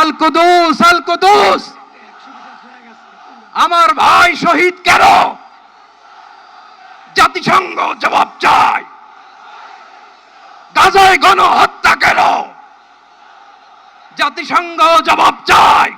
আল কুদুস আল কুদুস, আমার ভাই শহীদ কেন? জাতিসংঘ জবাব চায়। গাজায় গণহত্যা কেন? জাতিসংঘ জবাব চায়।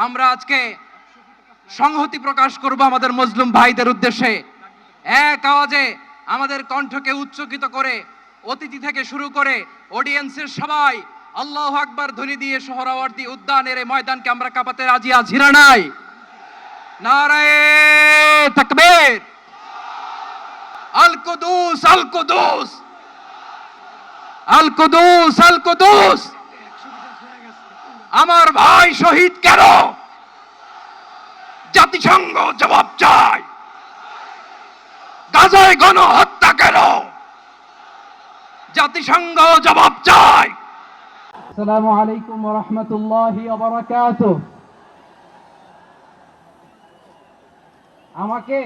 আমরা আজকে সংহতি প্রকাশ করব আমাদের মুসলিম ভাইদের উদ্দেশ্যে। এক আওয়াজে আমাদের কণ্ঠকে উচ্চকিত করে অতিথি থেকে শুরু করে অডিয়েন্সের সবাই আল্লাহু আকবার ধ্বনি দিয়ে সোহরাওয়ার্দী উদ্যানের এই ময়দানকে আমরা কাঁপাতে রাজি আছি না নাই? নারায়ে তাকবীর, আল কুদুস আল কুদুস আল কুদুস আল কুদুস। আমার ভাই শহীদ কেন? জাতিসংঘ জবাব চায়। গাজায় গণহত্যা কেন? জাতিসংঘ জবাব চায়। আসসালামু আলাইকুম ওয়া রাহমাতুল্লাহি ওয়া বারাকাতুহু। আমাকে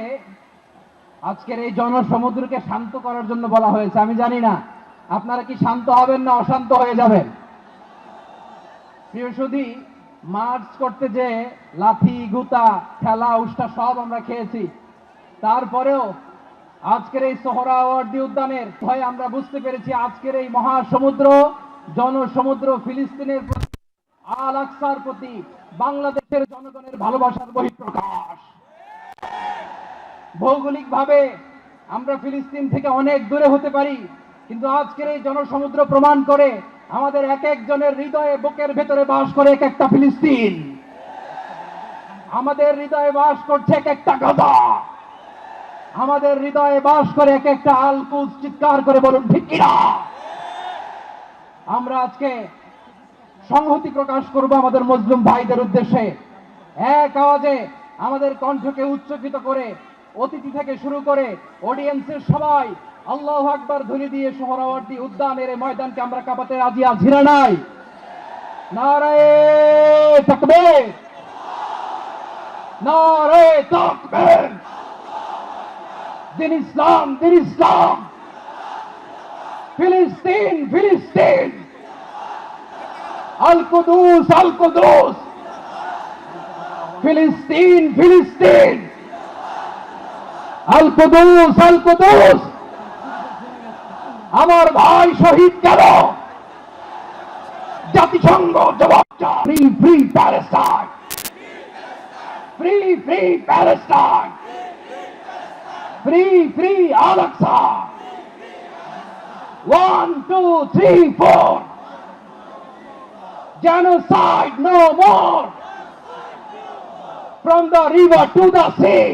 আজকের এই জনসমুদ্রকে শান্ত করার জন্য বলা হয়েছে। আমি জানি না আপনারা কি শান্ত হবেন না অশান্ত হয়ে যাবেন। প্রিয় সুধী, মার্চ করতে যে লাথি গুতা ঠেলা উষ্টা সব আমরা খেয়েছি, তারপরেও আজকের এই সোহরাওয়ার্দী উদ্যানের ভয়ে আমরা বুঝতে পেরেছি আজকের এই মহাসমুদ্র জনসমুদ্র ফিলিস্তিনের প্রতি, আল আকসার প্রতি বাংলাদেশের জনগণের ভালোবাসার বহিঃপ্রকাশ। ভৌগোলিকভাবে আমরা ফিলিস্তিন থেকে অনেক দূরে হতে পারি, কিন্তু আজকের এই জনসমুদ্র প্রমাণ করে আমাদের এক একজনের হৃদয়ে বুকের ভেতরে বাস করে এক একটা ফিলিস্তিন। আমাদের হৃদয়ে বাস করছে এক একটা গাজা। আমাদের হৃদয়ে বাস করে এক একটা আল কুদস। চিৎকার করে বলুন ঠিক কিনা? আমরা আজকে সংহতি প্রকাশ করব আমাদের মুসলিম ভাইদের উদ্দেশ্যে। এক আওয়াজে আমাদের কণ্ঠকে উচ্চকিত করে অতিথি থেকে শুরু করে অডিয়েন্সের সবাই আল্লাহু আকবার ধ্বনি দিয়ে সোহরাওয়ার্দী উদ্যানের এই ময়দানকে আমরা কাঁপাতে রাজি আছি না নাই? নারায়ে তাকবীর, নারায়ে তাকবীর। দিন ইসলাম, দিন ইসলাম। ফিলিস্তিন, ফিলিস্তিন। আল কুদুস, আল কুদুস। ফিলিস্তিন, ফিলিস্তিন। আল কুদুস, আল কুদুস। আমার ভাই শহীদ কেন? জাতিসংঘ জবাব চায়। Free free Palestine, free free Palestine, free free Al Aqsa. 1 2 3 4, genocide no more. From the river to the sea,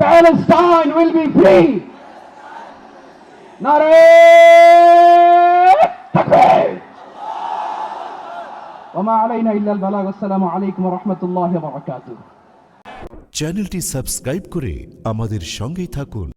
Palestine will be free. নারায়ে তাকবীর। ওয়া মা আলাইনা ইল্লা আল বালাগ। আসসালামু আলাইকুম ওয়া রাহমাতুল্লাহি ওয়া বারাকাতুহু। চ্যানেলটি সাবস্ক্রাইব করে আমাদের সঙ্গেই থাকুন।